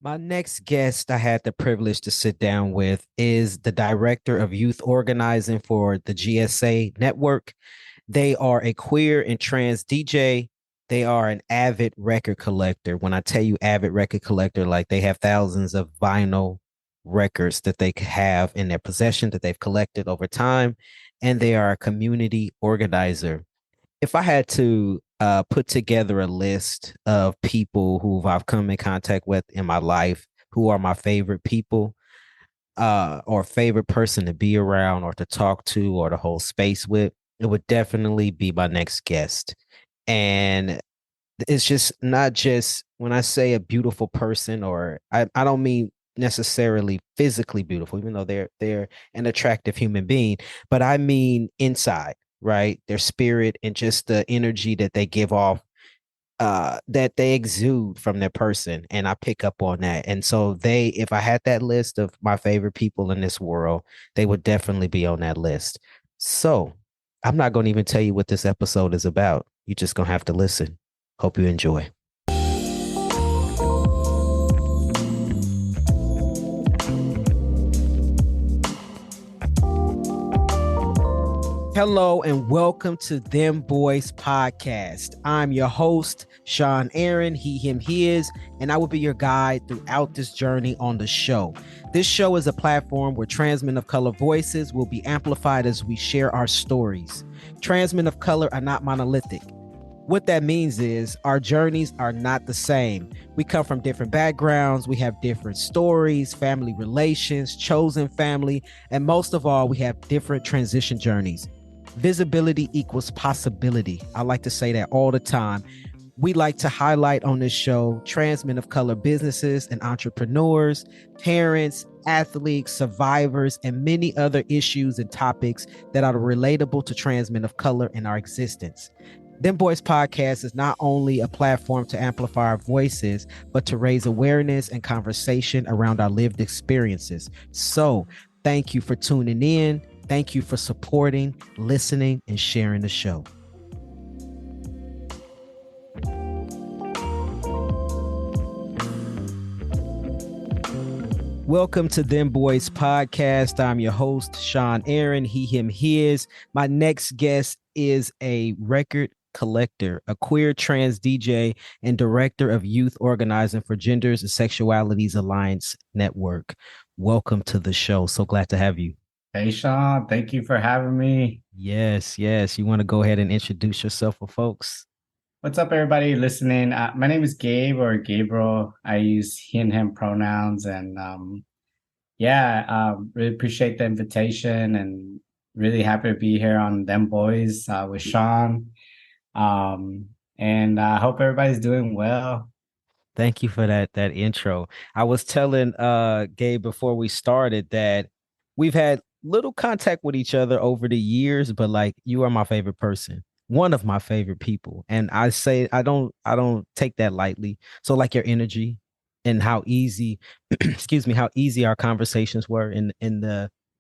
My next guest I had the privilege to sit down with is the director of youth organizing for the GSA network. They are a queer and trans DJ. They are an avid record collector. When I tell you avid record collector, like they have thousands of vinyl records that they have in their possession that they've collected over time. And they are a community organizer. If I had to put together a list of people who I've come in contact with in my life, who are my favorite people, or favorite person to be around or to talk to or to hold space with, it would definitely be my next guest. And it's just not just when I say a beautiful person, or I don't mean necessarily physically beautiful, even though they're an attractive human being, but I mean inside, right? Their spirit and just the energy that they give off, that they exude from their person, and I pick up on that. And so they, if I had that list of my favorite people in this world, they would definitely be on that list. So I'm not going to even tell you what this episode is about. You're just going to have to listen. Hope you enjoy. Hello and welcome to Dem Bois Podcast. I'm your host, Sean Aaron, he, him, his, and I will be your guide throughout this journey on the show. This show is a platform where trans men of color voices will be amplified as we share our stories. Trans men of color are not monolithic. What that means is our journeys are not the same. We come from different backgrounds. We have different stories, family relations, chosen family, and most of all, we have different transition journeys. Visibility equals possibility. I like to say that all the time. We like to highlight on this show trans men of color businesses and entrepreneurs, parents, athletes, survivors, and many other issues and topics that are relatable to trans men of color in our existence. Dem Bois Podcast is not only a platform to amplify our voices, but to raise awareness and conversation around our lived experiences. So thank you for tuning in. Thank you for supporting, listening, and sharing the show. Welcome to Dem Bois Podcast. I'm your host, Sean Aaron, he, him, his. My next guest is a record collector, a queer trans DJ, and director of youth organizing for Genders and Sexualities Alliance Network. Welcome to the show. So glad to have you. Hey, Sean, thank you for having me. Yes. You want to go ahead and introduce yourself for folks? What's up, everybody listening? My name is Gabe or Gabriel. I use he and him pronouns. And really appreciate the invitation and really happy to be here on Dem Boys with Sean. And I hope everybody's doing well. Thank you for that intro. I was telling Gabe before we started that we've had little contact with each other over the years, but like you are my favorite person, one of my favorite people. And I say I don't take that lightly. So like your energy and how easy, excuse me, how easy our conversations were and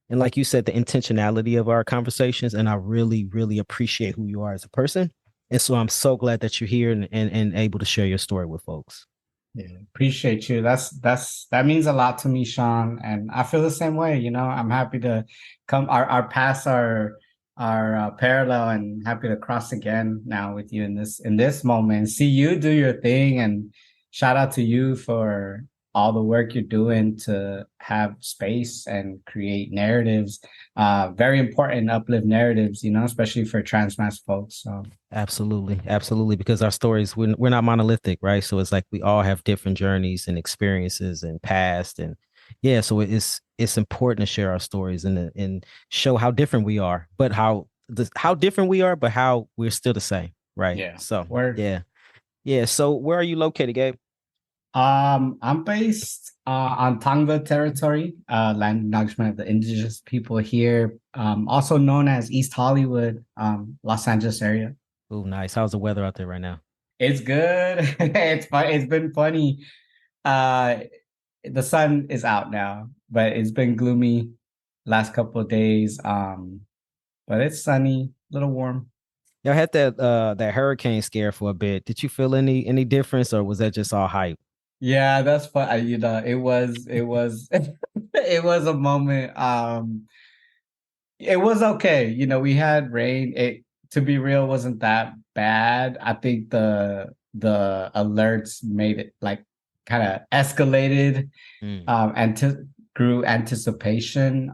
like you said, the intentionality of our conversations. And I really, really appreciate who you are as a person. And so I'm so glad that you're here and able to share your story with folks. Yeah, appreciate you. That means a lot to me, Sean. And I feel the same way. I'm happy to come. Our paths are parallel, and happy to cross again now with you in this moment. See you do your thing, and shout out to you for all the work you're doing to have space and create narratives. Very important, uplift narratives. Especially for trans mass folks. So. Absolutely, because our stories we're not monolithic, right? So it's like we all have different journeys and experiences and past, and yeah, so it's important to share our stories and show how different we are, but how different we are, but how we're still the same, right? Yeah. So Word. yeah. So where are you located, Gabe? I'm based on Tongva territory, land acknowledgement of the indigenous people here, also known as East Hollywood, Los Angeles area. Oh, nice. How's the weather out there right now? It's good. It's fun. It's been funny. Uh, the sun is out now, but it's been gloomy last couple of days. But it's sunny, a little warm. Y'all had that hurricane scare for a bit. Did you feel any difference, or was that just all hype? Yeah, that's fun. It was it was a moment. It was okay. We had rain. It, to be real, wasn't that bad. I think the alerts made it like kind of escalated, Mm. and grew anticipation.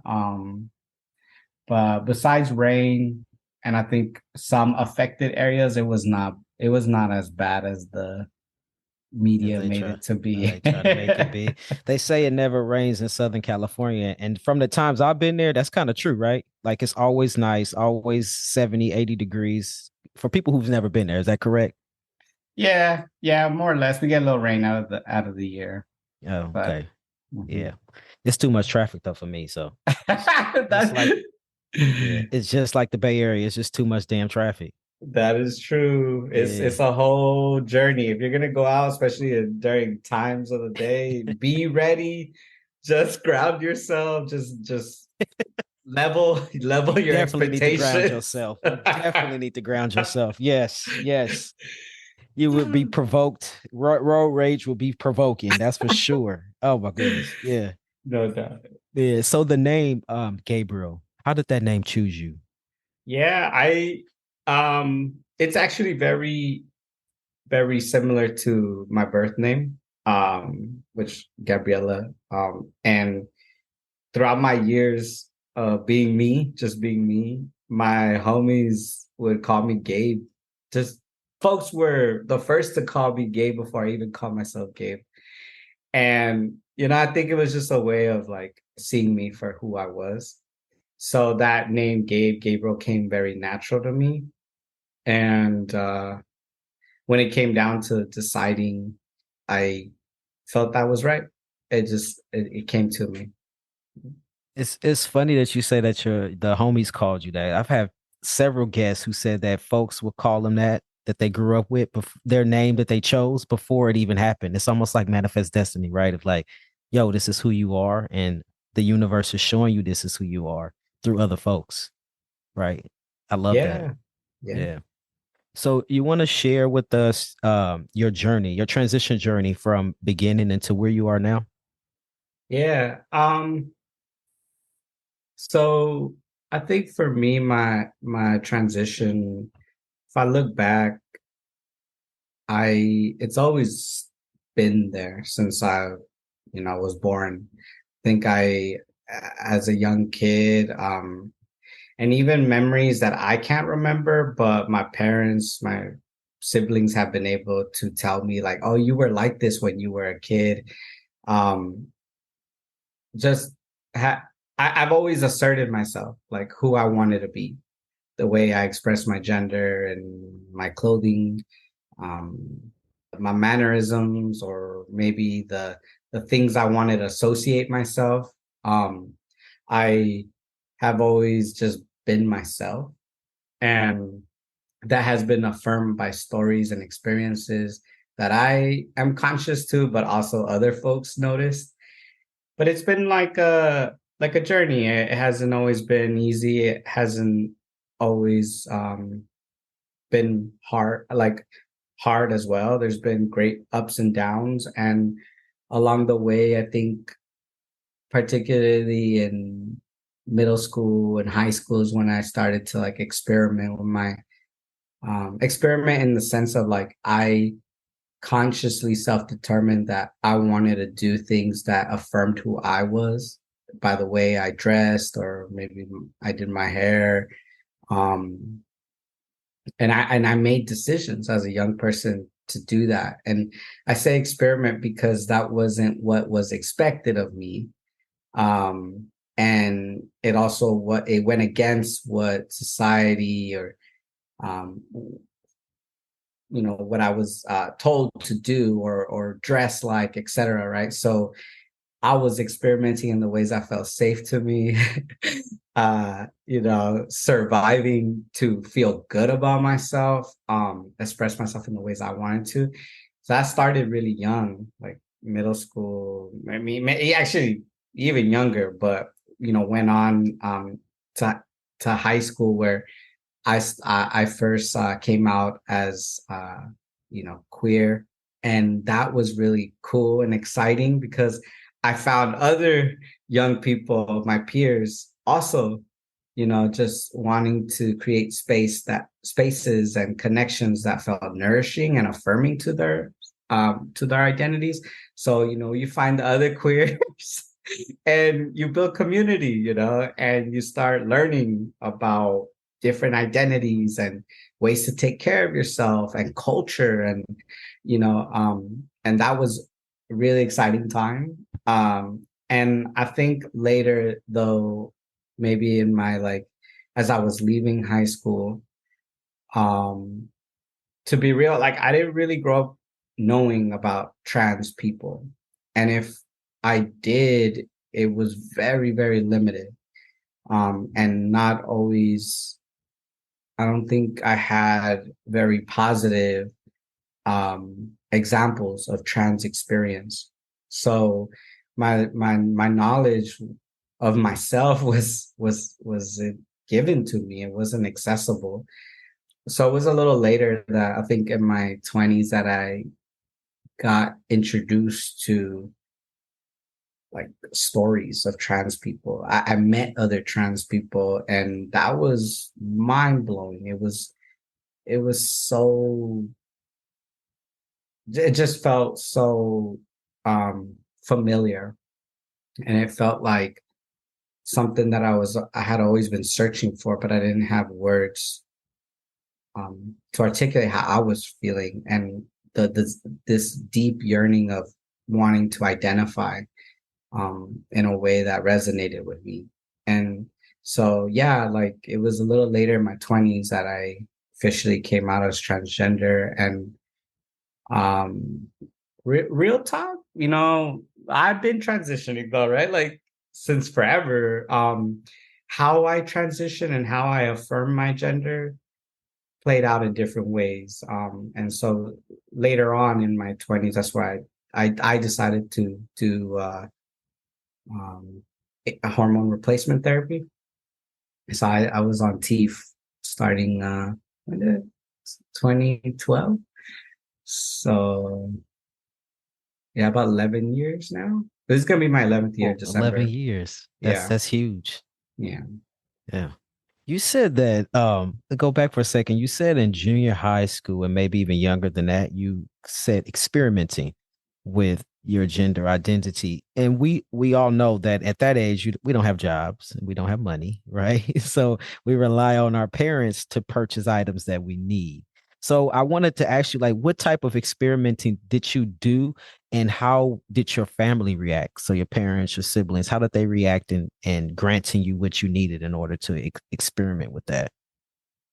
But besides rain, and I think some affected areas, it was not as bad as the As media they made try, it to be. they try to make it big. They say it never rains in Southern California. And from the times I've been there, that's kind of true, right? Like it's always nice, always 70, 80 degrees for people who've never been there. Is that correct? Yeah, yeah, more or less. We get a little rain out of the year, Oh, but okay. mhm. Yeah. It's too much traffic though for me. So it's that like, yeah, it's just like the Bay Area. It's just too much damn traffic. that is true. It's Yeah. it's a whole journey. If you're gonna go out, especially during times of the day, be ready. Just ground yourself. Just level You your definitely need to ground expectations. yourself. You definitely need to ground yourself. Yes, yes. You would be provoked. Road rage will be provoking. That's for sure. Oh my goodness. Yeah. No doubt. Yeah. So the name, Gabriel, how did that name choose you? Yeah, it's actually very, very similar to my birth name, which Gabriella. And throughout my years being me, just being me, my homies would call me Gabe. Just folks were the first to call me Gabe before I even called myself Gabe. And I think it was just a way of like seeing me for who I was. So that name Gabriel came very natural to me. And when it came down to deciding, I felt that was right. It came to me. It's funny that you say that the homies called you that. I've had several guests who said that folks would call them that they grew up with, their name that they chose before it even happened. It's almost like manifest destiny, right? Of like, yo, this is who you are, and the universe is showing you this is who you are through other folks, right? I love that. Yeah. Yeah. Yeah. So you want to share with us your journey, your transition journey from beginning into where you are now? Yeah. So I think for me, my transition, if I look back, it's always been there since I was born. I think as a young kid, and even memories that I can't remember, but my parents, my siblings have been able to tell me like, oh, you were like this when you were a kid. Um, just I've always asserted myself, like who I wanted to be, the way I express my gender and my clothing, um, my mannerisms, or maybe the things I wanted to associate myself. Um, I have always just been myself, and that has been affirmed by stories and experiences that I am conscious to, but also other folks noticed. But it's been like a journey. It hasn't always been easy. It hasn't always been hard as well. There's been great ups and downs, and along the way, I think particularly in middle school and high school is when I started to like experiment with my experiment in the sense of like I consciously self-determined that I wanted to do things that affirmed who I was by the way I dressed, or maybe I did my hair. Um, and I made decisions as a young person to do that. And I say experiment because that wasn't what was expected of me. And it went against what society or um, what I was told to do or dress like, etc. Right. So I was experimenting in the ways that felt safe to me, surviving to feel good about myself, express myself in the ways I wanted to. So I started really young, like middle school. I mean, actually even younger, but went on to high school where I first came out as queer, And that was really cool and exciting because I found other young people, my peers, also, just wanting to create spaces and connections that felt nourishing and affirming to their identities. So, you find the other queers and you build community, and you start learning about different identities and ways to take care of yourself and culture and that was a really exciting time. And I think later though, maybe in my like as I was leaving high school, um, to be real, like I didn't really grow up knowing about trans people. And if I did, it was very, very limited. And not always, I don't think I had very positive examples of trans experience. So my knowledge of myself was given to me. It wasn't accessible. So it was a little later that I think in my 20s that I got introduced to like stories of trans people. I met other trans people and that was mind blowing. It was so it just felt so familiar, and it felt like something that I had always been searching for, but I didn't have words to articulate how I was feeling, and this deep yearning of wanting to identify in a way that resonated with me. And so, yeah, like it was a little later in my 20s that I officially came out as transgender. And real talk, I've been transitioning though, right? Like since forever. How I transition and how I affirm my gender played out in different ways. And so later on in my 20s, that's why I decided to do a hormone replacement therapy. So I was on TEEF starting when did it? 2012. So yeah, about 11 years now. This is gonna be my 11th year, Oh, 11 December. years. Yeah, That's huge. yeah. Yeah. You said that go back for a second. You said in junior high school and maybe even younger than that, you said experimenting with your gender identity. And we all know that at that age we don't have jobs and we don't have money, right? So we rely on our parents to purchase items that we need. So I wanted to ask you, like, what type of experimenting did you do and how did your family react? So your parents, your siblings, how did they react in granting you what you needed in order to experiment with that?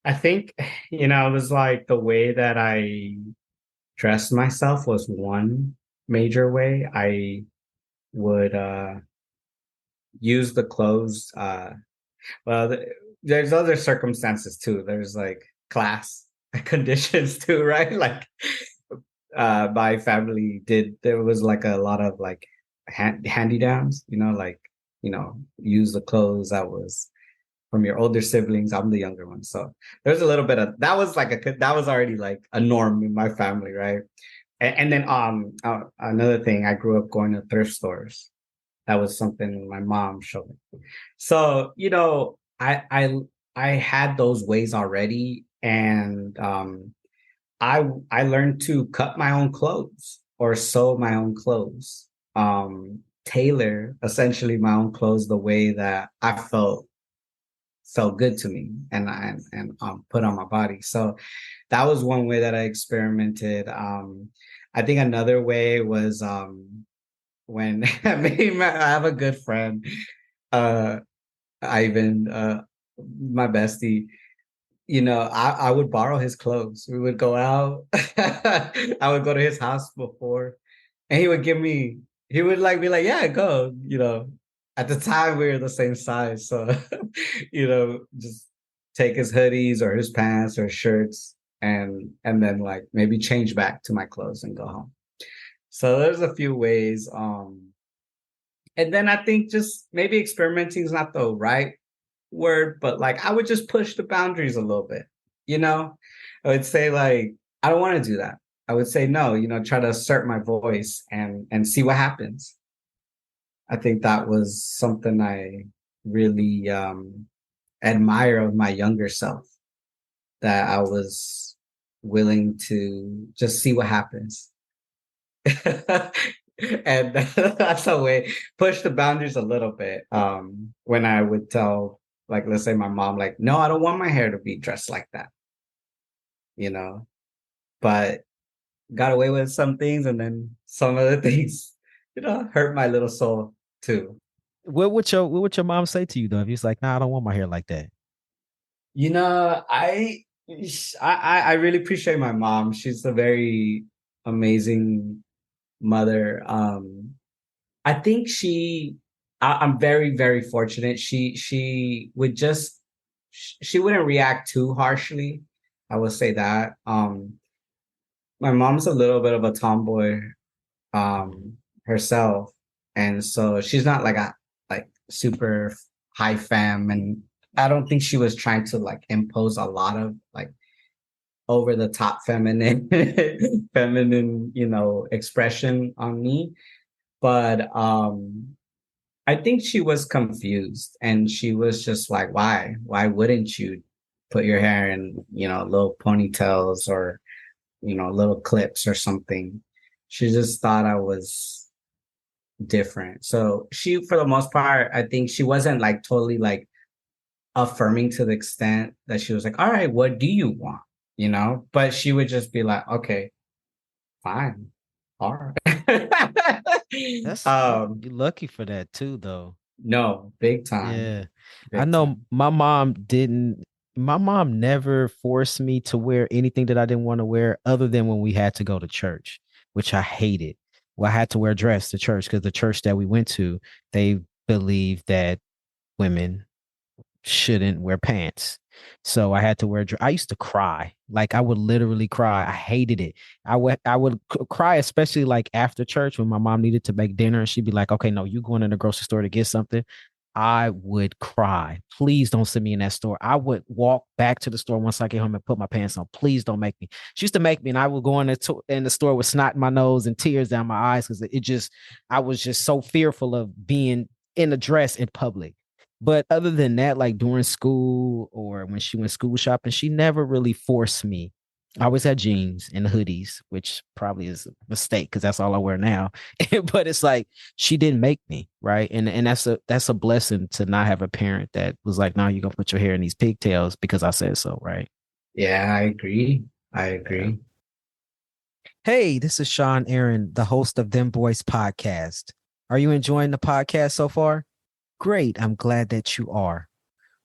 I think, it was like the way that I dressed myself was one major way. I would use the clothes. Well, there's other circumstances too. There's like class conditions too, right? Like my family there was like a lot of like handy downs, like, use the clothes that was from your older siblings. I'm the younger one. So there's a little bit of that was like that was already like a norm in my family, right? And then another thing, I grew up going to thrift stores. That was something my mom showed me. So, I had those ways already, and I learned to cut my own clothes or sew my own clothes, tailor essentially my own clothes the way that I felt good to me and put on my body. So that was one way that I experimented. I think another way was when I have a good friend, uh, Ivan, my bestie. I would borrow his clothes. We would go out. I would go to his house before, and he would give me. He would like be like, "Yeah, go." At the time we were the same size, so just take his hoodies or his pants or shirts, and then like maybe change back to my clothes and go home. So there's a few ways. And then I think just maybe experimenting is not the right word, but like I would just push the boundaries a little bit, you know? I would say like, I don't want to do that. I would say no, try to assert my voice and see what happens. I think that was something I really admire of my younger self, that I was willing to just see what happens. And that's a way push the boundaries a little bit. When I would tell, like, let's say my mom, like, no, I don't want my hair to be dressed like that, you know, but got away with some things, and then some other things, hurt my little soul too. What would your mom say to you though if he's like, nah, I don't want my hair like that? You know, I really appreciate my mom. She's a very amazing mother. I think I'm very, very fortunate. She would just, she wouldn't react too harshly. I would say that. My mom's a little bit of a tomboy, herself. And so she's not like a, like, super high femme. And I don't think she was trying to like impose a lot of like over the top feminine, feminine, expression on me. But I think she was confused, and she was just like, why wouldn't you put your hair in, little ponytails, or, little clips or something? She just thought I was different. So she, for the most part, I think she wasn't like totally like affirming to the extent that she was like, all right, what do you want? But she would just be like, okay, fine. All right. That's um, you're lucky for that too, though. no, big time. Yeah. I Big know time. my mom never forced me to wear anything that I didn't want to wear other than when we had to go to church, which I hated. Well, I had to wear a dress to church because the church that we went to, they believed that women shouldn't wear pants. So I had to wear. I used to cry. Like I would literally cry. I hated it. I would cry, especially like after church when my mom needed to make dinner, and she'd be like, "Okay, no, you going in the grocery store to get something." I would cry. Please don't send me in that store. I would walk back to the store once I get home and put my pants on. Please don't make me. She used to make me, and I would go in the store with snot in my nose and tears down my eyes because I was just so fearful of being in a dress in public. But other than that, like during school or when she went school shopping, she never really forced me. I always had jeans and hoodies, which probably is a mistake because that's all I wear now. But it's like she didn't make me, right? And that's a blessing to not have a parent that was like, "No, you're gonna put your hair in these pigtails because I said so," right? Yeah, I agree. I Yeah. agree. Hey, this is Sean Aaron, the host of Dem Boys Podcast. Are you enjoying the podcast so far? Great. I'm glad that you are.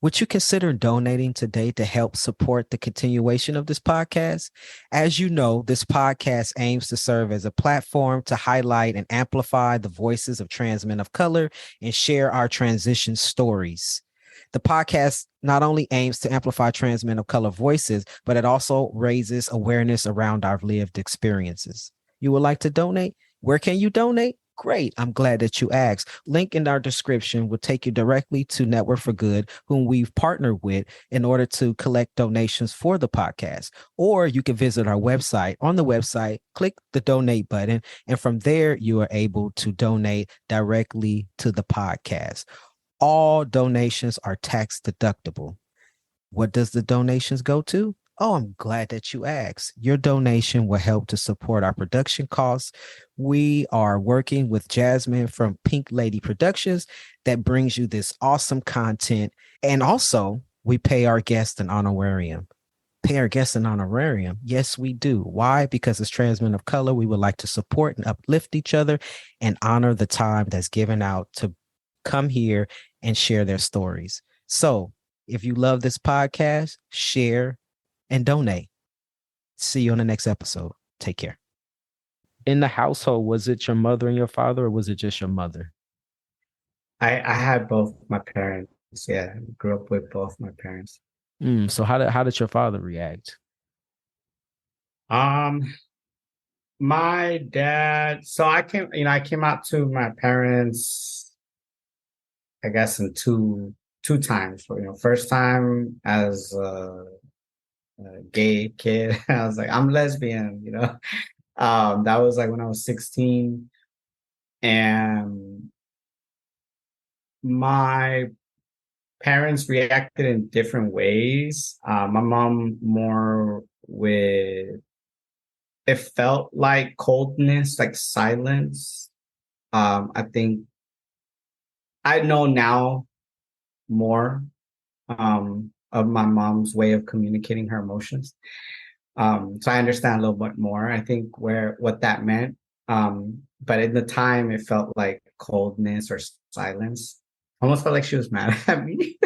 Would you consider donating today to help support the continuation of this podcast? As you know, this podcast aims to serve as a platform to highlight and amplify the voices of trans men of color and share our transition stories. The podcast not only aims to amplify trans men of color voices, but it also raises awareness around our lived experiences. You would like to donate? Where can you donate? Great. I'm glad that you asked. Link in our description will take you directly to Network for Good, whom we've partnered with in order to collect donations for the podcast. Or you can visit our website. On the website, click the donate button, and from there, you are able to donate directly to the podcast. All donations are tax deductible. What does the donations go to? Oh, I'm glad that you asked. Your donation will help to support our production costs. We are working with Jasmine from Pink Lady Productions that brings you this awesome content. And also, we pay our guests an honorarium. Pay our guests an honorarium. Yes, we do. Why? Because as trans men of color, we would like to support and uplift each other and honor the time that's given out to come here and share their stories. So if you love this podcast, share and donate. See you on the next episode. Take care. In the household, was it your mother and your father, or was it just your mother? I had both my parents. Yeah, grew up with both my parents. So how did your father react? Um, my dad. So I came out to my parents, I guess, in two times. First time as a gay kid, I was like, I'm lesbian. That was like when I was 16. And my parents reacted in different ways. My mom more with, it felt like coldness, like silence. I think I know now more of my mom's way of communicating her emotions. So I understand a little bit more, I think, where what that meant. But in the time, it felt like coldness or silence. Almost felt like she was mad at me.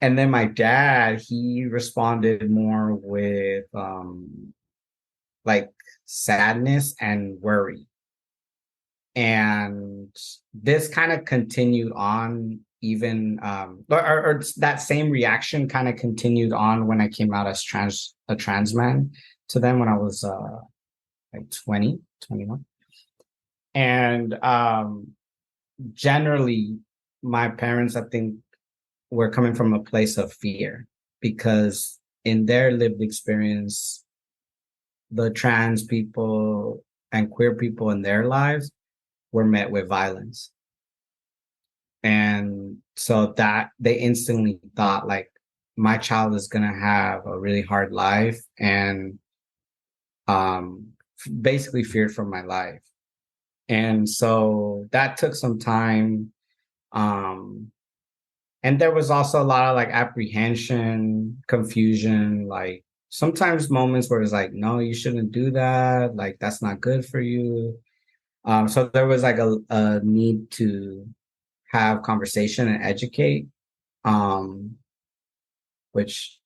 And then my dad, he responded more with like sadness and worry. And this kind of continued on even or that same reaction kind of continued on when I came out as a trans man to them when I was like 20, 21. And generally my parents, I think, were coming from a place of fear because in their lived experience, the trans people and queer people in their lives were met with violence. And so that they instantly thought like my child is going to have a really hard life and um basically feared for my life. And so that took some time. Um and there was also a lot of like apprehension, confusion, like sometimes moments where it's like, no, you shouldn't do that, like that's not good for you. So there was like a need to have conversation and educate, um, which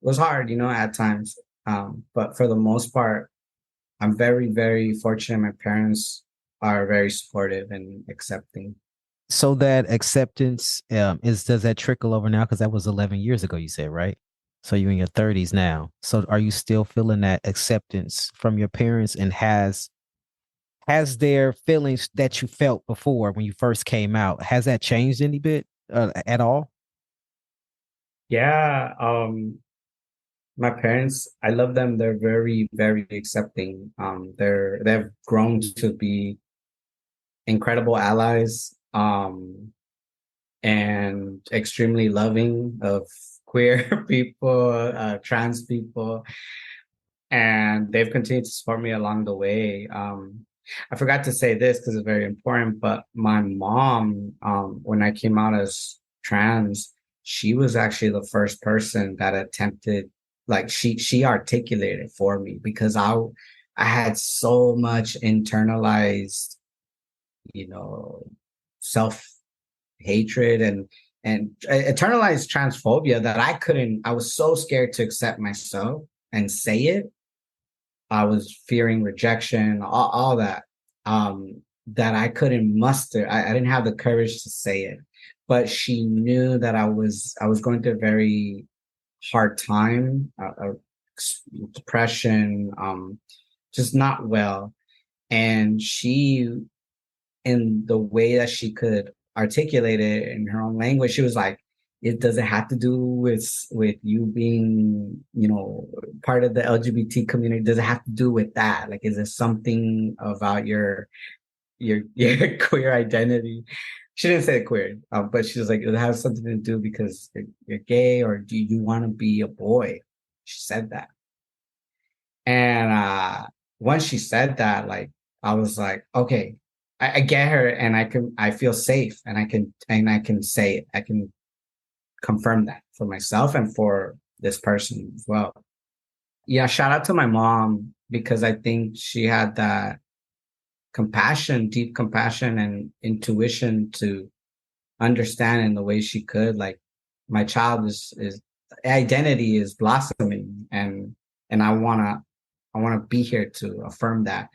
was hard, at times. But for the most part, I'm very, very fortunate. My parents are very supportive and accepting. So that acceptance does that trickle over now? Because that was 11 years ago, you said, right? So you're in your 30s now. So are you still feeling that acceptance from your parents, and has their feelings that you felt before when you first came out, has that changed any bit at all? Yeah, my parents, I love them. They're very, very accepting. They've grown to be incredible allies, and extremely loving of queer people, trans people, and they've continued to support me along the way. I forgot to say this because it's very important, but my mom, when I came out as trans, she was actually the first person that attempted, like she articulated for me because I had so much internalized, you know, self hatred and internalized transphobia that I was so scared to accept myself and say it. I was fearing rejection, all that, that I couldn't muster. I didn't have the courage to say it, but she knew that I was going through a very hard time, depression, just not well. And she, in the way that she could articulate it in her own language, she was like, it doesn't have to do with you being, part of the LGBT community. Does it have to do with that? Like, is there something about your queer identity? She didn't say queer, but she was like, it has something to do because you're gay, or do you want to be a boy? She said that. And once she said that, like, I was like, okay, I get her, and I feel safe, and I can say it. I can confirm that for myself and for this person as well. Yeah, shout out to my mom because I think she had that compassion, deep compassion and intuition to understand in the way she could. Like, my child is identity is blossoming, and I wanna be here to affirm that.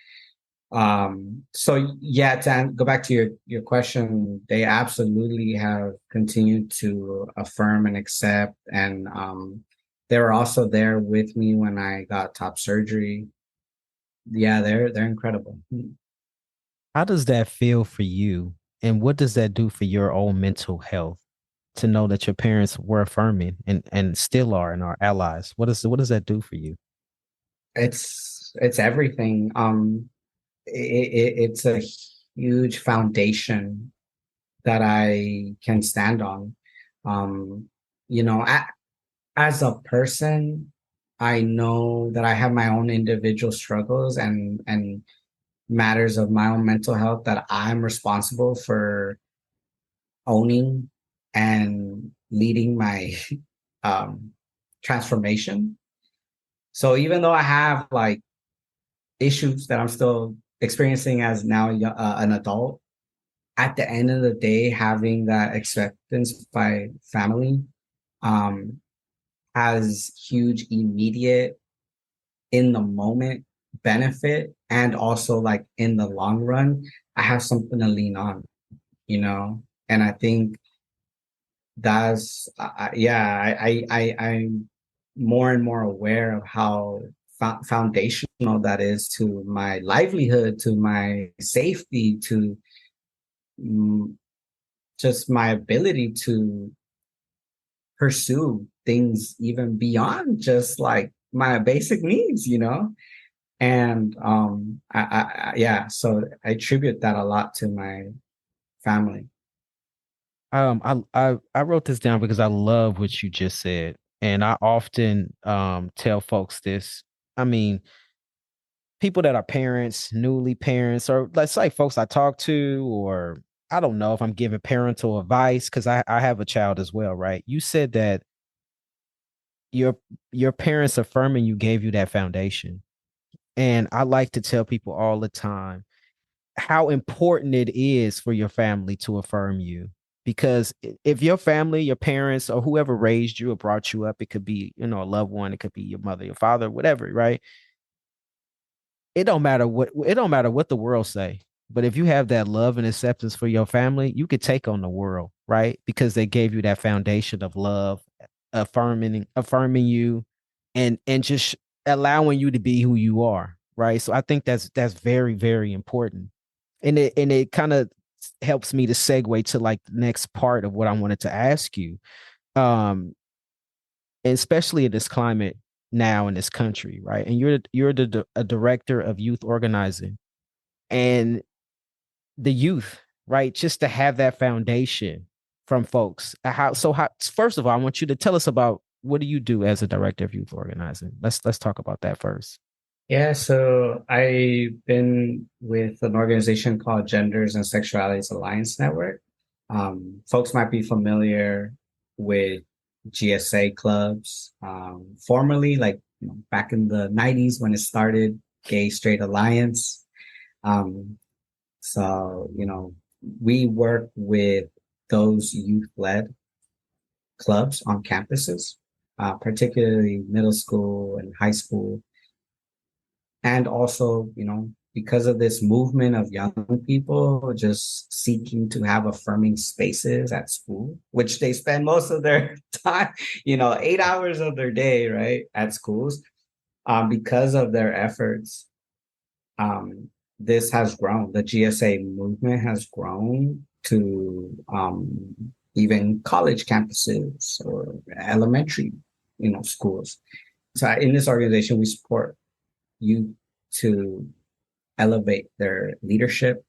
So yeah, to go back to your question, they absolutely have continued to affirm and accept, and they were also there with me when I got top surgery. Yeah, they're incredible. How does that feel for you? And what does that do for your own mental health to know that your parents were affirming and still are and are allies? What does that do for you? it's everything. It's a huge foundation that I can stand on. Um, you know, as a person, I know that I have my own individual struggles and matters of my own mental health that I'm responsible for owning and leading my um, transformation. So even though I have like issues that I'm still experiencing as now an adult, at the end of the day, having that acceptance by family um, has huge immediate in the moment benefit, and also like in the long run, I have something to lean on, you know. And I think that's yeah, I'm more and more aware of how foundational that is to my livelihood, to my safety, to mm, just my ability to pursue things even beyond just like my basic needs, you know. And yeah, so I attribute that a lot to my family. I wrote this down because I love what you just said, and I often tell folks this. I mean, people that are parents, newly parents, or let's say folks I talk to, or I don't know if I'm giving parental advice because I have a child as well, right? You said that your your parents affirming you gave you that foundation. And I like to tell people all the time how important it is for your family to affirm you. Because if your family, your parents, or whoever raised you or brought you up, it could be, you know, a loved one, it could be your mother, your father, whatever, right? It don't matter what the world say. But if you have that love and acceptance for your family, you could take on the world, right? Because they gave you that foundation of love, affirming you, and just allowing you to be who you are, right? So I think that's very, very important. And it kind of helps me to segue to like the next part of what I wanted to ask you. Um, especially in this climate now in this country, right? And a director of youth organizing, and the youth, right? Just to have that foundation from folks. How first of all, I want you to tell us about what do you do as a director of youth organizing? Let's talk about that first. Yeah, so I've been with an organization called Genders and Sexualities Alliance Network. Folks might be familiar with GSA clubs, formerly, like back in the 90s when it started, Gay Straight Alliance. Um, so, we work with those youth-led clubs on campuses, particularly middle school and high school. And also, because of this movement of young people just seeking to have affirming spaces at school, which they spend most of their time, 8 hours of their day, right, at schools, because of their efforts, this has grown. The GSA movement has grown to even college campuses or elementary, schools. So in this organization, we support youth to elevate their leadership,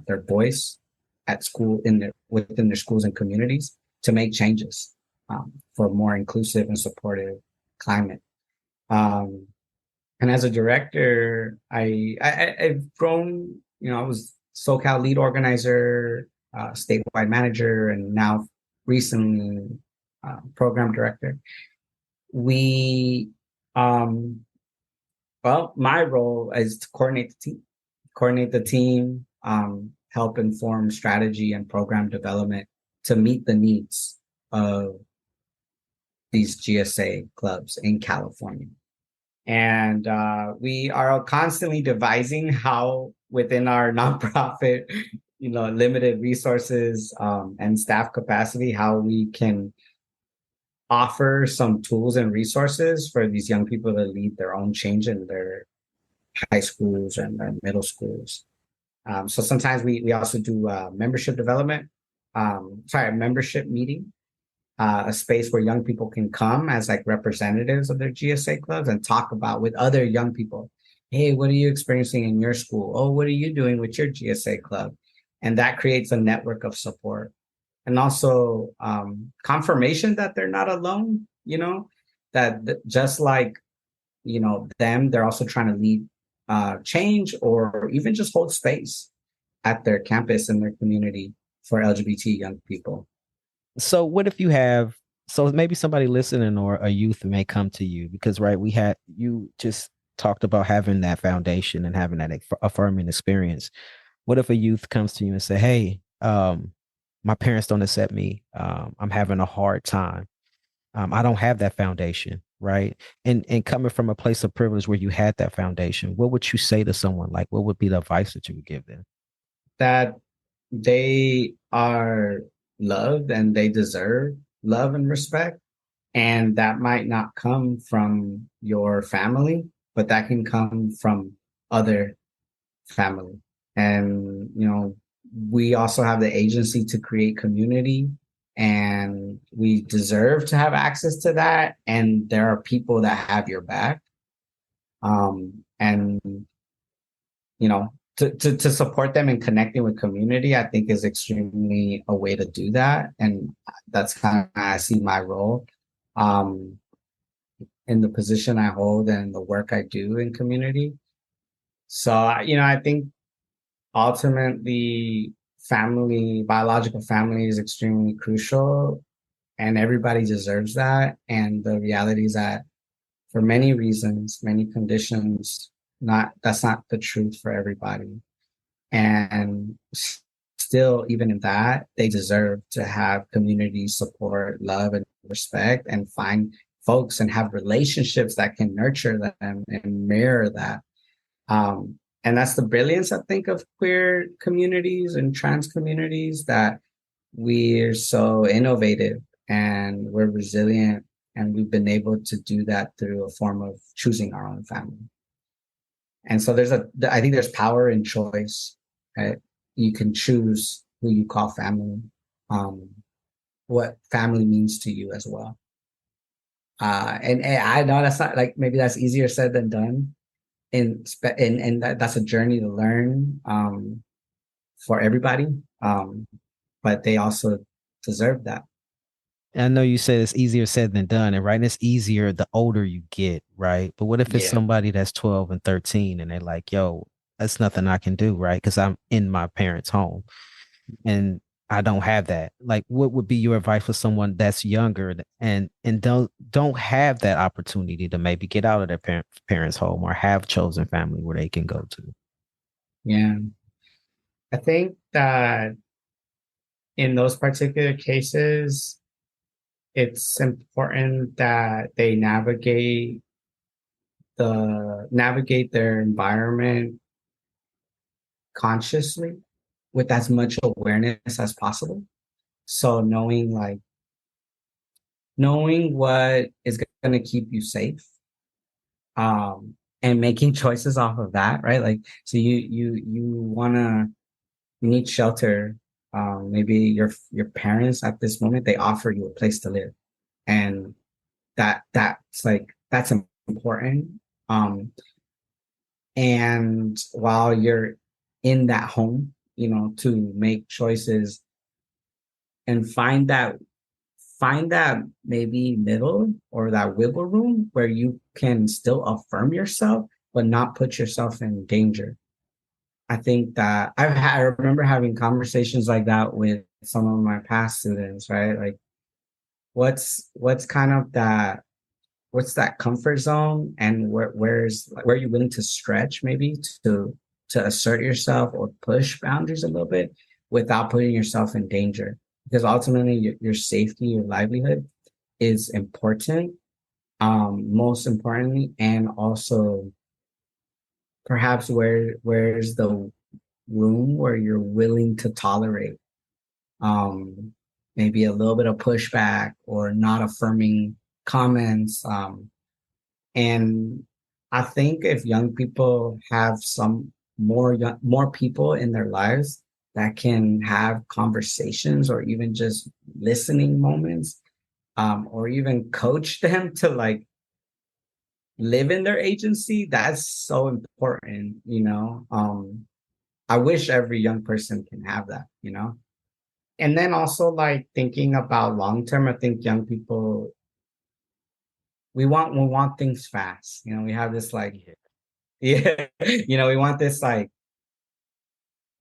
their voice at school, within their schools and communities, to make changes for a more inclusive and supportive climate. And as a director, I've grown. I was SoCal lead organizer, statewide manager, and now recently program director. We Well, my role is to coordinate the team, help inform strategy and program development to meet the needs of these GSA clubs in California. And we are constantly devising how, within our nonprofit, limited resources and staff capacity, how we can offer some tools and resources for these young people to lead their own change in their high schools and their middle schools. So sometimes we also do membership development, membership meeting, a space where young people can come as like representatives of their GSA clubs and talk about with other young people hey, what are you experiencing in your school? Oh, what are you doing with your GSA club? And that creates a network of support. And also confirmation that they're not alone, that just like, them, they're also trying to lead change or even just hold space at their campus and their community for LGBT young people. So what if you have, so maybe somebody listening or a youth may come to you because, right, we had, you just talked about having that foundation and having that affirming experience. What if a youth comes to you and say, hey, my parents don't accept me. I'm having a hard time. I don't have that foundation, right? And coming from a place of privilege where you had that foundation, what would you say to someone? Like, what would be the advice that you would give them? That they are loved and they deserve love and respect. And that might not come from your family, but that can come from other family. And, we also have the agency to create community and we deserve to have access to that. And there are people that have your back. And, to support them and connecting with community, I think is extremely a way to do that. And that's kind of how I see my role. Um, in the position I hold and the work I do in community. So, I think ultimately biological family is extremely crucial and everybody deserves that. And the reality is that for many reasons, many conditions, that's not the truth for everybody. And still, even in that, they deserve to have community support, love, and respect, and find folks and have relationships that can nurture them and mirror that. And that's the brilliance, I think, of queer communities and trans communities, that we're so innovative and we're resilient, and we've been able to do that through a form of choosing our own family. And so I think there's power in choice, right? You can choose who you call family, um, what family means to you as well. And I know that's not, like, maybe that's easier said than done. And that's a journey to learn, for everybody. But they also deserve that. And I know you said it's easier said than done, and right, and it's easier the older you get, right? But what if it's Yeah. somebody that's 12 and 13 and they're like, yo, that's nothing I can do, right? Because I'm in my parents' home and I don't have that. Like, what would be your advice for someone that's younger and don't have that opportunity to maybe get out of their parents' home or have chosen family where they can go to? Yeah. I think that in those particular cases, it's important that they navigate their environment consciously with as much awareness as possible. So knowing what is going to keep you safe, and making choices off of that, right? Like, so you need shelter. Maybe your parents at this moment, they offer you a place to live, and that's important. Um, and while you're in that home, to make choices and find that maybe middle or that wiggle room where you can still affirm yourself but not put yourself in danger. I think that I remember having conversations like that with some of my past students, right? Like, what's kind of that comfort zone, and where are you willing to stretch, maybe to assert yourself or push boundaries a little bit without putting yourself in danger, because ultimately your safety, your livelihood is important, most importantly. And also perhaps where's the room where you're willing to tolerate, um maybe a little bit of pushback or not affirming comments. And I think if young people have some more people in their lives that can have conversations or even just listening moments, or even coach them to, like, live in their agency, that's so important, you know. I wish every young person can have that, you know. And then also like thinking about long term, I think young people, we want things fast. You know, we have this like, Yeah. yeah, you know, we want this like,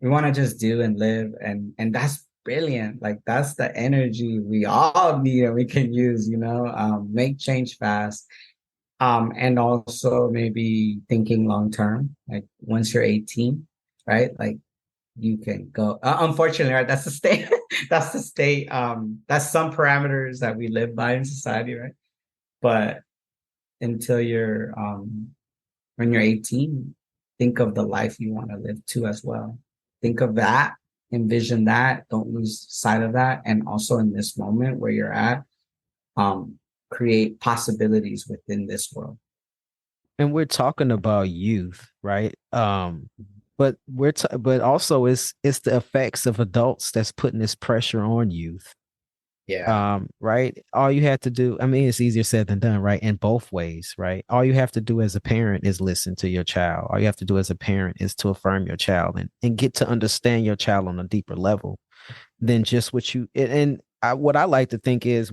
we want to just do and live, and that's brilliant. Like that's the energy we all need and we can use, you know. Make change fast. And also maybe thinking long term, like once you're 18, right? Like you can go. Unfortunately, right? That's the state. That's the state. That's some parameters that we live by in society, right? But until you're when you're 18, think of the life you want to live too as well. Think of that, envision that, don't lose sight of that. And also in this moment where you're at, um, create possibilities within this world. And we're talking about youth, right? But but also it's the effects of adults that's putting this pressure on youth. Yeah. Right? All you have to do, I mean, it's easier said than done, right? In both ways, right? All you have to do as a parent is listen to your child. All you have to do as a parent is to affirm your child and get to understand your child on a deeper level than just what you what I like to think is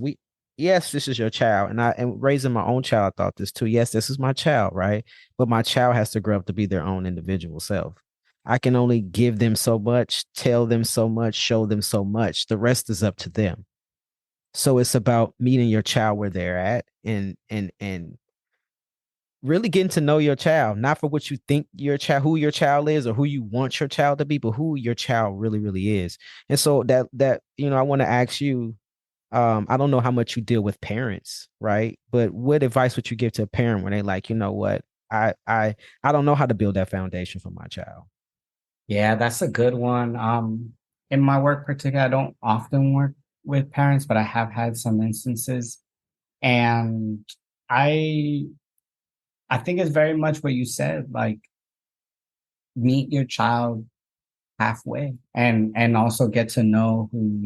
yes, this is your child. And raising my own child thought this too. Yes, this is my child, right? But my child has to grow up to be their own individual self. I can only give them so much, tell them so much, show them so much. The rest is up to them. So it's about meeting your child where they're at and really getting to know your child, not for what you think your child, who your child is or who you want your child to be, but who your child really, really is. And so I want to ask you, I don't know how much you deal with parents, right? But what advice would you give to a parent when they like, you know what, I I I don't know how to build that foundation for my child. Yeah, that's a good one. In my work particular, I don't often work with parents, but I have had some instances. And I I think it's very much what you said, like meet your child halfway and also get to know who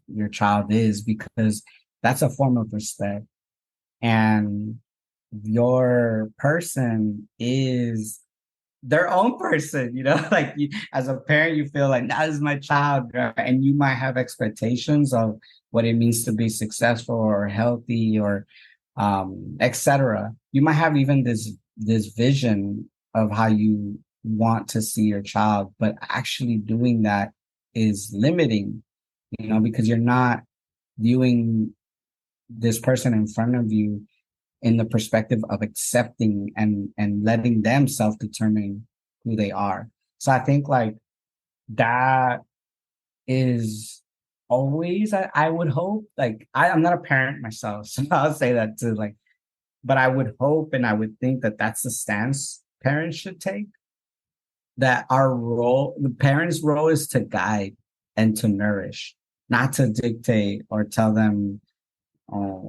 your child is, because that's a form of respect. And your person is their own person, you know. Like you, as a parent, you feel like that is my child, right? And you might have expectations of what it means to be successful or healthy or etc. You might have even this vision of how you want to see your child, but actually doing that is limiting, you know, because you're not viewing this person in front of you in the perspective of accepting and letting them self-determine who they are. So I think like that is always, I would hope, like I'm not a parent myself, so I'll say that too. Like, but I would hope and I would think that that's the stance parents should take. That our role, the parents' role, is to guide and to nourish, not to dictate or tell them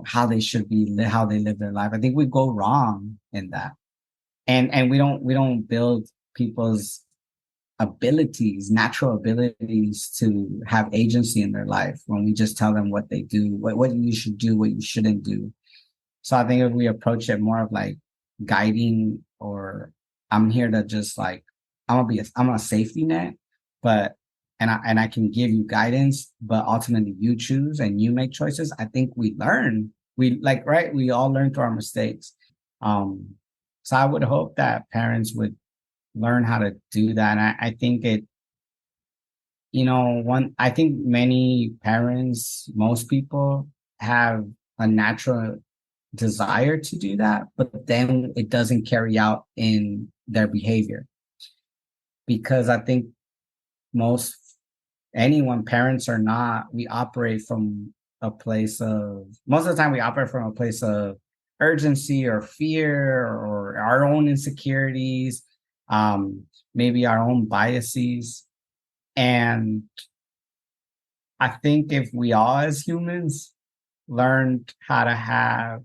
how they should be, how they live their life. I think we go wrong in that, and we don't build people's abilities, natural abilities to have agency in their life when we just tell them what they do, what you should do, what you shouldn't do. So I think if we approach it more of like guiding, or I'm here to just like, I'm a safety net, but and I can give you guidance, but ultimately you choose and you make choices. I think we learn. We like, right? We all learn through our mistakes. Um, so I would hope that parents would learn how to do that. And I think it, you know, I think many parents, most people have a natural desire to do that, but then it doesn't carry out in their behavior. Because I think most anyone, parents or not, we operate from a place of, most of the time we operate from a place of urgency or fear or our own insecurities, um, maybe our own biases. And I think if we all as humans learned how to have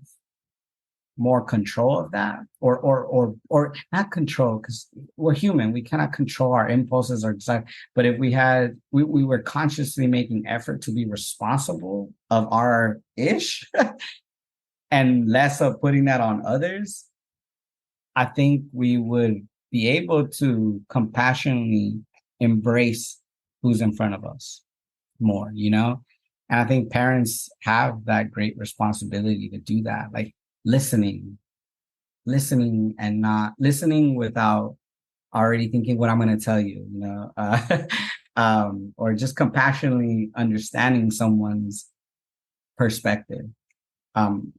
more control of that, or not control, because we're human, we cannot control our impulses or desire. But if we were consciously making effort to be responsible of our ish, and less of putting that on others, I think we would be able to compassionately embrace who's in front of us more, you know? And I think parents have that great responsibility to do that, like listening, listening and not listening without already thinking what I'm going to tell you, you know, or just compassionately understanding someone's perspective. Um,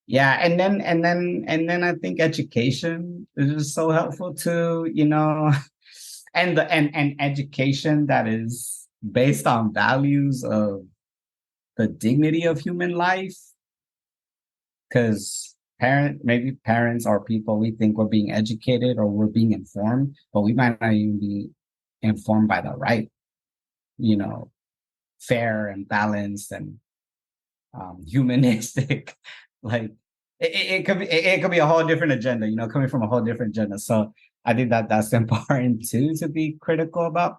yeah, and then I think education is just so helpful too, you know, and education that is based on values of the dignity of human life. Because maybe parents or people, we think we're being educated or we're being informed, but we might not even be informed by the right, you know, fair and balanced and humanistic. Like it could be a whole different agenda, you know, coming from a whole different agenda. So I think that that's important too to be critical about.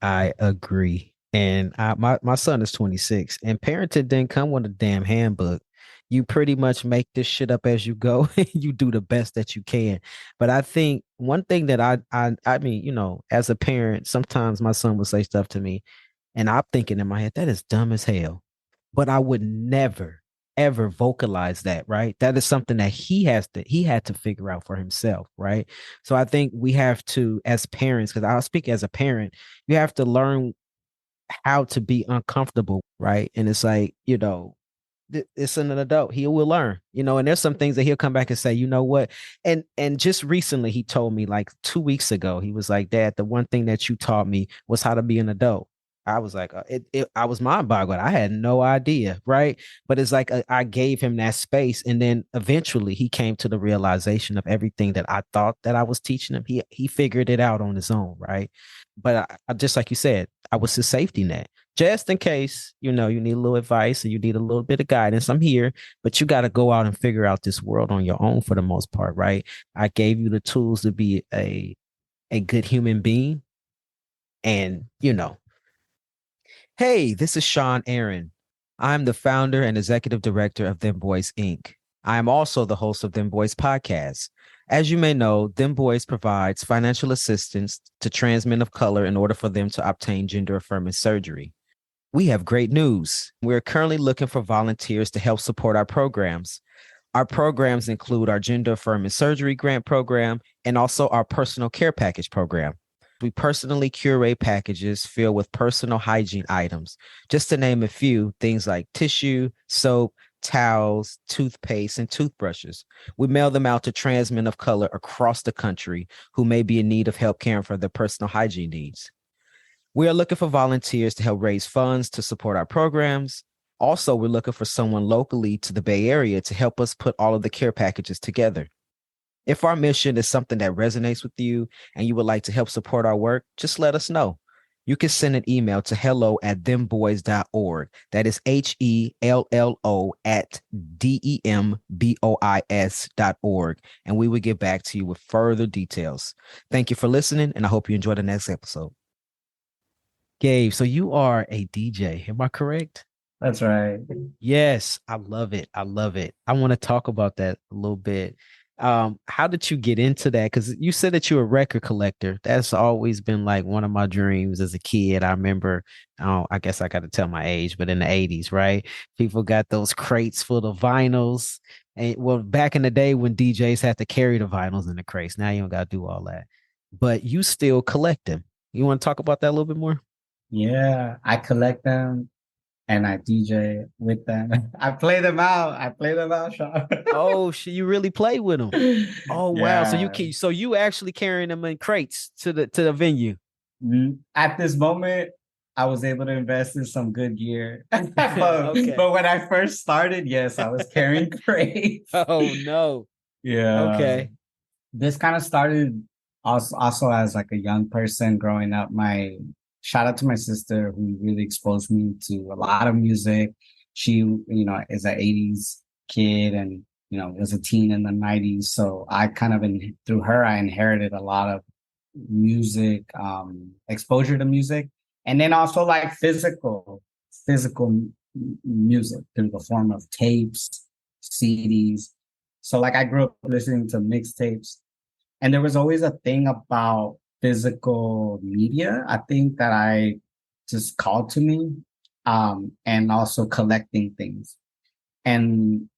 I agree. And my son is 26, and parenting didn't come with a damn handbook. You pretty much make this shit up as you go. You do the best that you can. But I think one thing that I mean, you know, as a parent, sometimes my son will say stuff to me, and I'm thinking in my head, that is dumb as hell. But I would never, ever vocalize that, right? That is something that he had to figure out for himself, right? So I think we have to, as parents, because I'll speak as a parent, you have to learn how to be uncomfortable, right? And it's like, you know, it's an adult. He will learn, you know, and there's some things that he'll come back and say, you know what? And just recently he told me like 2 weeks ago, he was like, Dad, the one thing that you taught me was how to be an adult. I was like, I was mind boggled. I had no idea. Right. But it's like, I gave him that space. And then eventually he came to the realization of everything that I thought that I was teaching him. He figured it out on his own. Right. But I just like you said, I was his safety net just in case, you know, you need a little advice and you need a little bit of guidance. I'm here, but you got to go out and figure out this world on your own for the most part, right? I gave you the tools to be a good human being. And, you know, hey, this is Sean Aaron. I'm the founder and executive director of Dem Bois Inc. I am also the host of Dem Bois Podcast. As you may know, Dem Bois provides financial assistance to trans men of color in order for them to obtain gender affirming surgery. We have great news. We're currently looking for volunteers to help support our programs. Our programs include our gender affirming surgery grant program and also our personal care package program. We personally curate packages filled with personal hygiene items. Just to name a few, things like tissue, soap, towels, toothpaste, and toothbrushes. We mail them out to trans men of color across the country who may be in need of help caring for their personal hygiene needs. We are looking for volunteers to help raise funds to support our programs. Also, we're looking for someone locally to the Bay Area to help us put all of the care packages together. If our mission is something that resonates with you and you would like to help support our work, just let us know. You can send an email to hello@dembois.org. That is HELLO at DEMBOIS.org. And we will get back to you with further details. Thank you for listening, and I hope you enjoy the next episode. Gabe, so you are a DJ, am I correct? That's right. Yes, I love it. I love it. I want to talk about that a little bit. How did you get into that? Because you said that you're a record collector. That's always been like one of my dreams as a kid. I remember, I guess I got to tell my age, but in the 80s, right? People got those crates full of vinyls. And well, back in the day when DJs had to carry the vinyls in the crates, now you don't got to do all that. But you still collect them. You want to talk about that a little bit more? Yeah, I collect them and I DJ with them. I play them out. I play them out, Sean. Oh, shit, you really play with them. Oh wow. Yeah. So you actually carrying them in crates to the venue. At this moment, I was able to invest in some good gear. Okay. But when I first started, yes, I was carrying crates. Oh no. Yeah. Okay. This kind of started also as like a young person growing up. My shout out to my sister who really exposed me to a lot of music. She, is an 80s kid and, was a teen in the 90s. So I kind of, through her, I inherited a lot of music, exposure to music. And then also like physical music through the form of tapes CDs. So like I grew up listening to mixtapes, and there was always a thing about physical media. I think that I just called to me, and also collecting things. And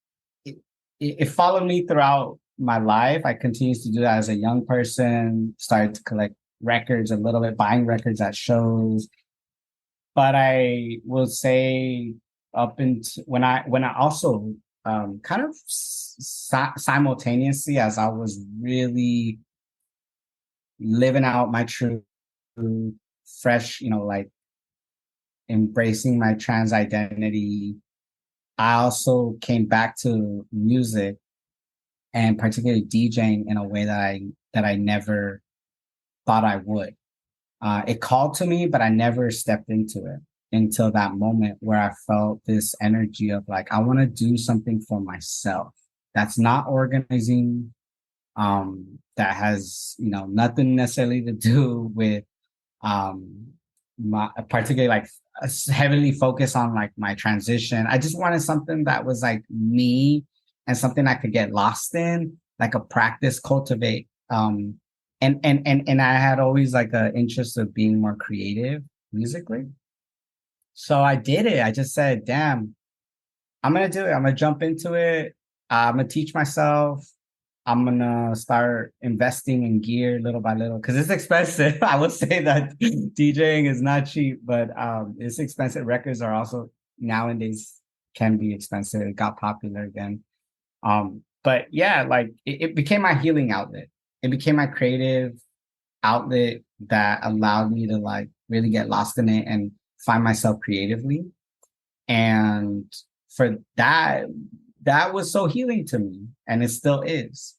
it, it followed me throughout my life. I continued to do that as a young person, started to collect records a little bit, buying records at shows. But I will say up into when I also kind of simultaneously as I was really living out my true fresh, like embracing my trans identity, I also came back to music and particularly DJing in a way that I never thought I would. It called to me, but I never stepped into it until that moment where I felt this energy of like, I want to do something for myself. That's not organizing. That has, nothing necessarily to do with um my particularly like heavily focused on like my transition. I just wanted something that was like me and something I could get lost in, like a practice, cultivate. And I had always like an interest of being more creative musically. So I did it. I just said, damn, I'm gonna do it. I'm gonna jump into it. I'm gonna teach myself. I'm gonna start investing in gear little by little because it's expensive. I would say that DJing is not cheap, but it's expensive. Records are also nowadays can be expensive. It got popular again. But yeah, like it became my healing outlet. It became my creative outlet that allowed me to like really get lost in it and find myself creatively. And for that, that was so healing to me, and it still is.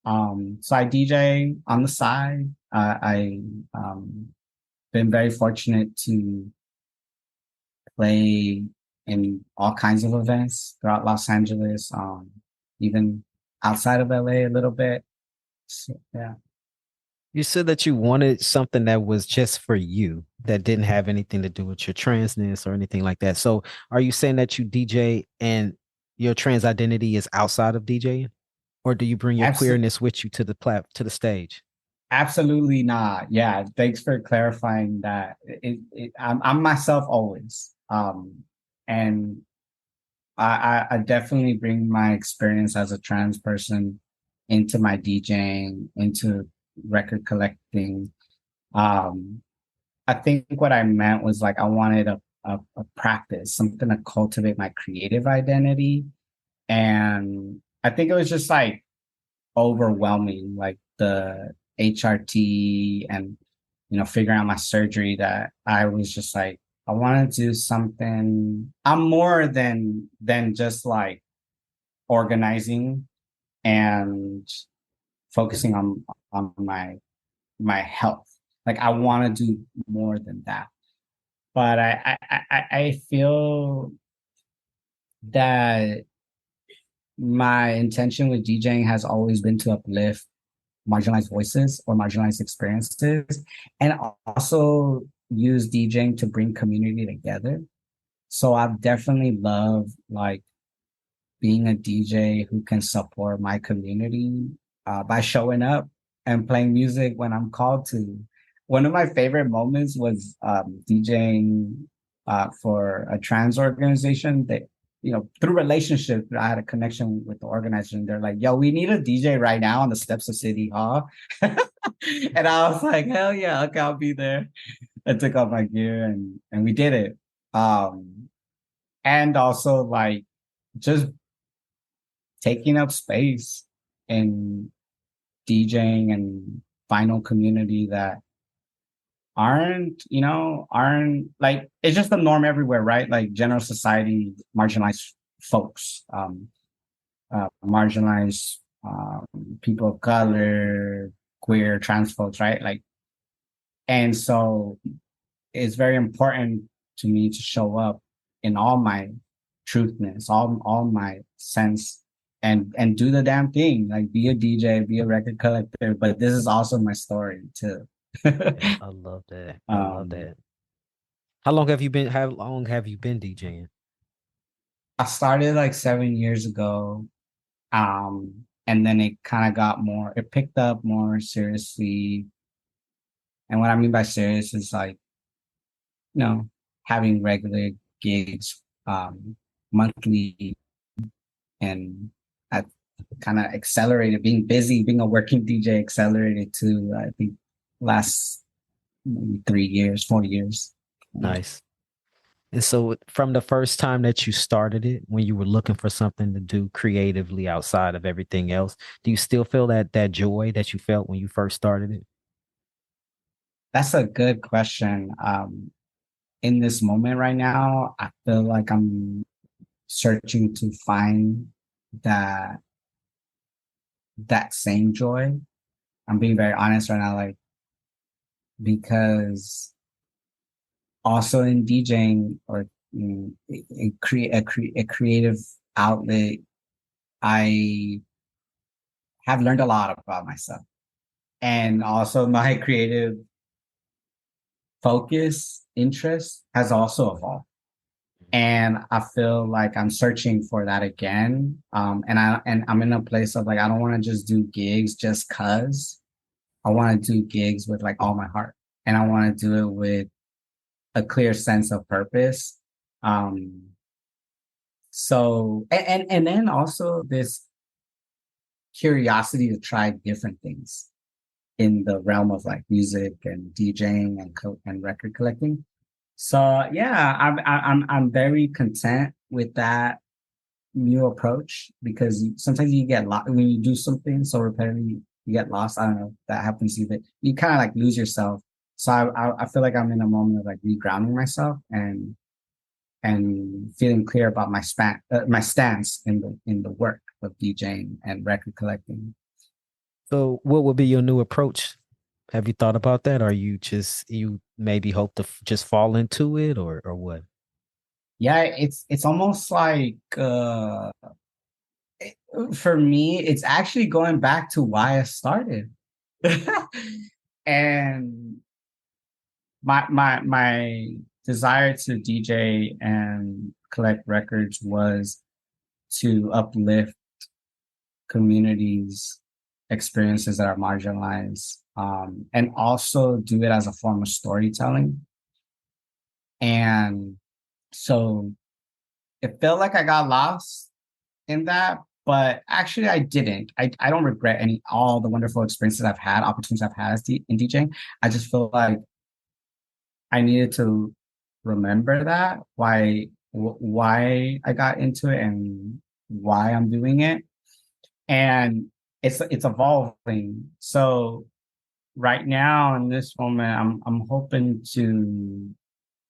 So I DJ on the side. I been very fortunate to play in all kinds of events throughout Los Angeles, even outside of LA a little bit. So, yeah. You said that you wanted something that was just for you, that didn't have anything to do with your transness or anything like that. So are you saying that you DJ and your trans identity is outside of DJing? Or do you bring your Abs- queerness with you to the stage? Absolutely not. Yeah, thanks for clarifying that. I'm myself always, and I definitely bring my experience as a trans person into my DJing, into record collecting. Um, I think what I meant was like I wanted a practice, something to cultivate my creative identity, and I think it was just like overwhelming, like the HRT and figuring out my surgery, that I was just like, I want to do something. I'm more than just like organizing and focusing on my health. Like I want to do more than that. But I feel that my intention with DJing has always been to uplift marginalized voices or marginalized experiences, and also use DJing to bring community together. So I've definitely loved like being a DJ who can support my community by showing up and playing music when I'm called to. One of my favorite moments was DJing for a trans organization that, through relationship, I had a connection with the organization. They're like, yo, we need a DJ right now on the steps of City Hall. And I was like, hell yeah, okay, I'll be there. I took off my gear and we did it. And also like just taking up space in DJing and vinyl community that aren't like, it's just the norm everywhere, right? Like general society, marginalized folks, marginalized people of color, queer, trans folks, right? Like, and so it's very important to me to show up in all my truthness, all my sense, and do the damn thing. Like be a DJ, be a record collector. But this is also my story too. Yeah, I love that. I love um, that. How long have you been DJing? I started like 7 years ago. And then it kind of got more, it picked up more seriously. And what I mean by serious is like, you know, having regular gigs, monthly, and I kind of accelerated being busy, being a working DJ accelerated to, I think, last maybe 3 years, 4 years. Nice. And so from the first time that you started it, when you were looking for something to do creatively outside of everything else, do you still feel that joy that you felt when you first started it? That's a good question. In this moment right now, I feel like I'm searching to find that that same joy. I'm being very honest right now, like because also in DJing or a creative outlet, I have learned a lot about myself, and also my creative focus interest has also evolved. And I feel like I'm searching for that again. And I'm in a place of like I don't want to just do gigs just cause. I want to do gigs with like all my heart, and I want to do it with a clear sense of purpose. Um, and then also this curiosity to try different things in the realm of like music and DJing and record collecting. So yeah, I'm very content with that new approach because sometimes you get lost when you do something so repetitively. You get lost. I don't know if that happens to you, but you kind of like lose yourself. So I feel like I'm in a moment of like regrounding myself and feeling clear about my stance in the work of DJing and record collecting. So what would be your new approach? Have you thought about that? Or you maybe hope to just fall into it or what? Yeah, it's almost like for me, it's actually going back to why I started. And my desire to DJ and collect records was to uplift communities, experiences that are marginalized, and also do it as a form of storytelling. And so it felt like I got lost in that, but actually I didn't. I don't regret all the wonderful experiences I've had, opportunities I've had in DJing. I just feel like I needed to remember that why I got into it and why I'm doing it. And it's evolving. So right now in this moment, I'm hoping to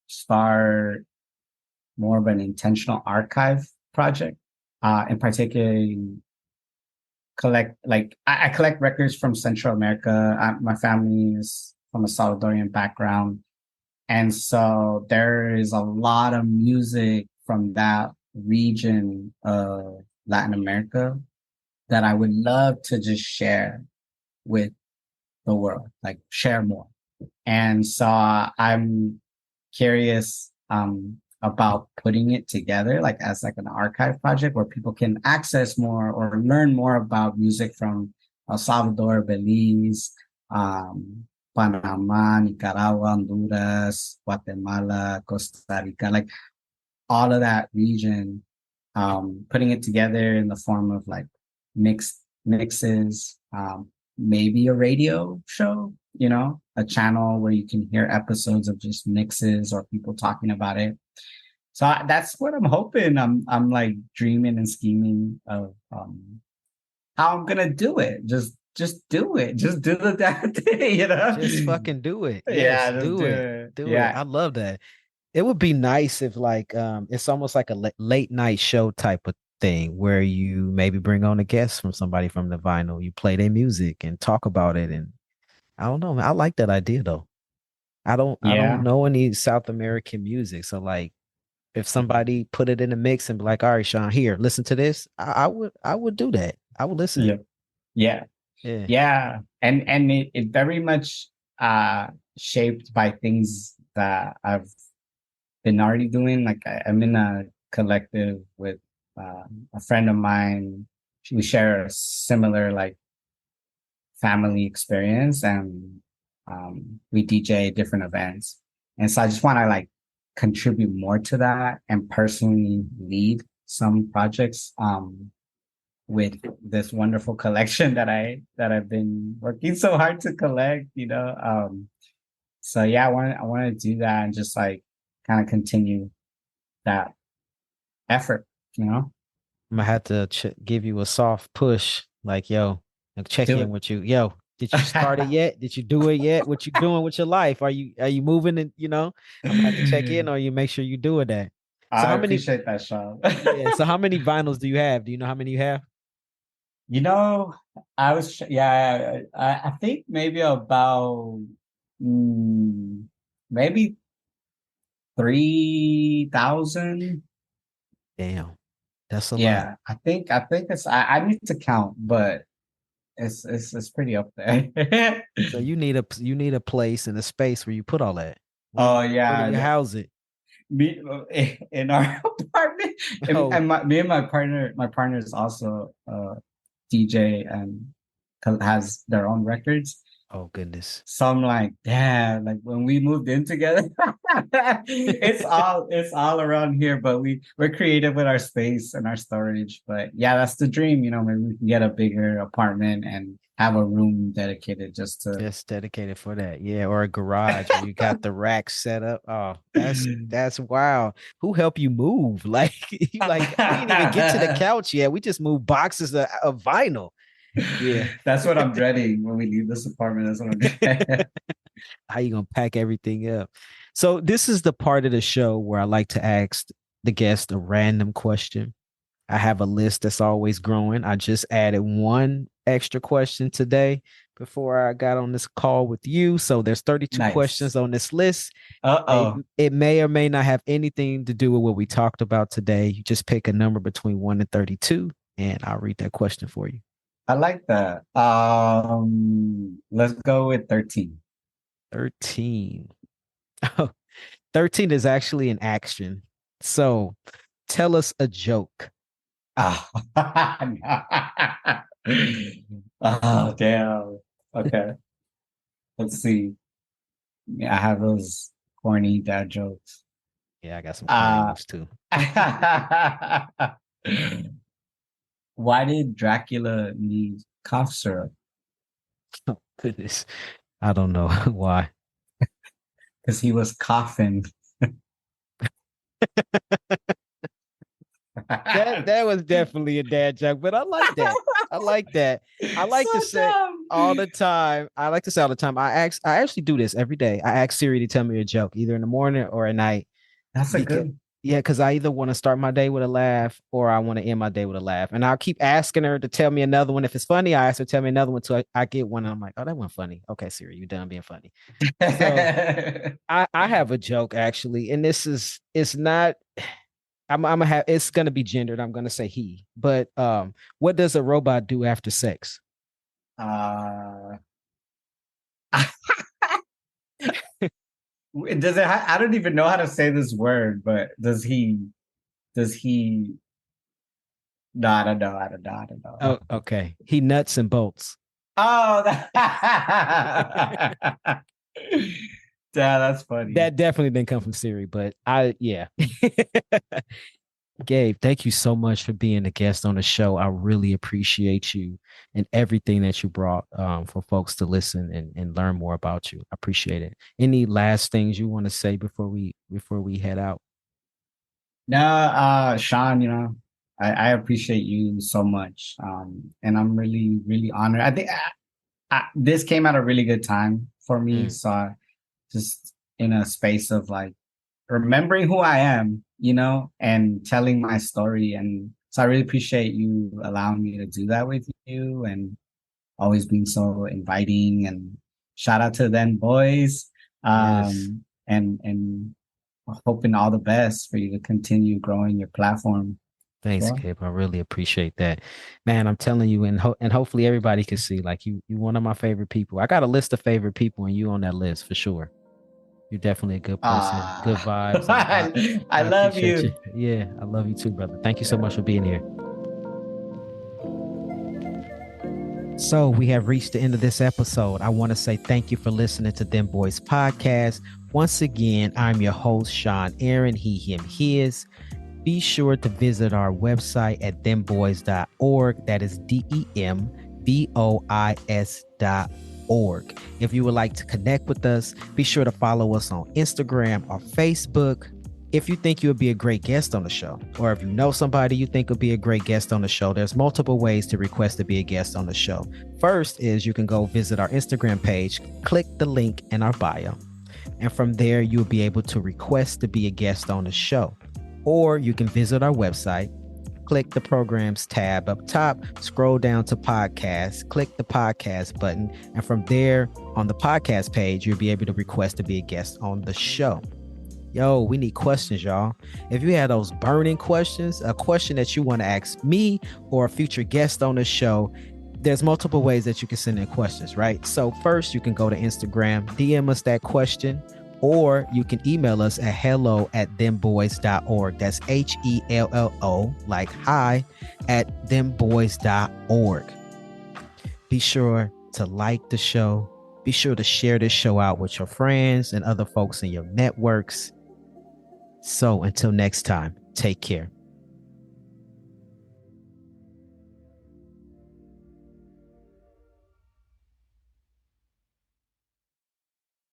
start more of an intentional archive project. In particular, collect like I collect records from Central America. My family is from a Salvadorian background, and so there is a lot of music from that region of Latin America that I would love to just share with the world, like share more. And so I'm curious about putting it together like as like an archive project where people can access more or learn more about music from El Salvador, Belize, Panama, Nicaragua, Honduras, Guatemala, Costa Rica, like all of that region, putting it together in the form of like mixes, maybe a radio show, a channel where you can hear episodes of just mixes or people talking about it. So that's what I'm hoping. I'm like dreaming and scheming of how I'm gonna do it. Just do it. Just do the damn thing. Just fucking do it. Yes, Yeah, just do do it. it. Do it. Yeah, I love that. It would be nice if like it's almost like a late night show type of thing where you maybe bring on a guest from somebody from the vinyl, you play their music and talk about it. And I don't know, man. I like that idea though. I don't yeah. know any South American music. So like if somebody put it in a mix and be like, all right, Sean, here, listen to this, I would do that. I would listen. Yeah. Yeah. Yeah. Yeah. And it very much shaped by things that I've been already doing. Like I'm in a collective with a friend of mine. We share a similar like family experience, and we DJ different events. And so I just want to like contribute more to that and personally lead some projects with this wonderful collection that I've been working so hard to collect, you know. So yeah, I want to do that and just like kind of continue that effort, you know. I'm gonna have to give you a soft push, like, yo, and check Do in it. with you. Yo, did you start it yet? Did you do it yet? What you doing with your life? Are you moving? And I'm gonna have to check in, or you make sure you doing that. So I how many? appreciate that, Sean. Yeah. So how many vinyls do you have? Do you know how many you have? You know, yeah, I think maybe about mm, maybe 3,000. Damn, that's a lot. Yeah, I think I need to count, but it's pretty up there. So you need a place and a space where you put all that. Oh Where do yeah, you house it? me in our apartment, Oh, and me and my partner is also DJ and has their own records. oh goodness. So I'm like, damn, like when we moved in together, it's all around here, but we're creative with our space and our storage. But yeah, that's the dream, you know, maybe we can get a bigger apartment and have a room dedicated just to Just dedicated for that. Yeah, or a garage where you got the rack set up. Oh, that's wild. Who helped you move? Like you like we didn't even get to the couch yet. We just moved boxes of vinyl. Yeah. That's what I'm dreading when we leave this apartment. That's what I'm dreading. How you gonna pack everything up? So this is the part of the show where I like to ask the guest a random question. I have a list that's always growing. I just added one extra question today before I got on this call with you. So there's 32 Nice. questions on this list. It, Uh-oh. it may or may not have anything to do with what we talked about today. You just pick a number between 1 and 32, and I'll read that question for you. I like that. Let's go with 13. 13. 13 is actually an action. So tell us a joke. Oh, oh damn. Okay. Let's see. Yeah, I have those corny dad jokes. Yeah, I got some corny Uh ones too. why did Dracula need cough syrup? Oh, goodness. I don't know why. Because he was coughing. That was definitely a dad joke, but I like that. I like that. I like to So say dumb. all the time. I like to say all the time. I actually do this every day. I ask Siri to tell me a joke, either in the morning or at night. That's a Because good. because I either want to start my day with a laugh or I want to end my day with a laugh. And I'll keep asking her to tell me another one. If it's funny, I ask her to tell me another one till I get one. And I'm like, oh, that one funny. Okay, Siri, you done being funny. So I have a joke actually, and this is it's not I'm gonna have it's gonna be gendered. I'm gonna say he. But what does a robot do after sex? uh, does it? I don't even know how to say this word, but does he? Does he? No, I don't know. I don't know. I don't know. Oh, okay. He nuts and bolts. Oh, yeah, that's funny. That definitely didn't come from Siri, but yeah. Gabe, thank you so much for being a guest on the show. I really appreciate you and everything that you brought for folks to listen and learn more about you. I appreciate it. Any last things you want to say before we head out? No, Sean, you know, I appreciate you so much. And I'm really, really honored. I think this came at a really good time for me. Mm, So just in a space of like remembering who I am, you know, and telling my story. And so I really appreciate you allowing me to do that with you and always being so inviting. And shout out to them boys. yes. And hoping all the best for you to continue growing your platform as Thanks, well. Gabe. I really appreciate that, man. I'm telling you, and hopefully everybody can see, like you one of my favorite people. I got a list of favorite people, and you on that list for sure. You're definitely a good person. Good vibes. I I love appreciate you. you. Yeah, I love you too, brother. Thank you so much for being here. So we have reached the end of this episode. I want to say thank you for listening to Dem Bois Podcast. Once again, I'm your host, Sean Aaron, he, him, his. Be sure to visit our website at dembois.org. That is DEMBOIS.org. If you would like to connect with us, be sure to follow us on Instagram or Facebook. If you think you would be a great guest on the show, or if you know somebody you think would be a great guest on the show, there's multiple ways to request to be a guest on the show. First is you can go visit our Instagram page, click the link in our bio, and from there you'll be able to request to be a guest on the show. Or you can visit our website, click the programs tab up top, scroll down to podcasts, click the podcast button, and from there on the podcast page, you'll be able to request to be a guest on the show. Yo, we need questions, y'all. If you have those burning questions, a question that you want to ask me or a future guest on the show, there's multiple ways that you can send in questions, right? So first, you can go to Instagram, DM us that question, or you can email us at hello@dembois.org. That's HELLO, like hi, at dembois.org. Be sure to like the show. Be sure to share this show out with your friends and other folks in your networks. So until next time, take care.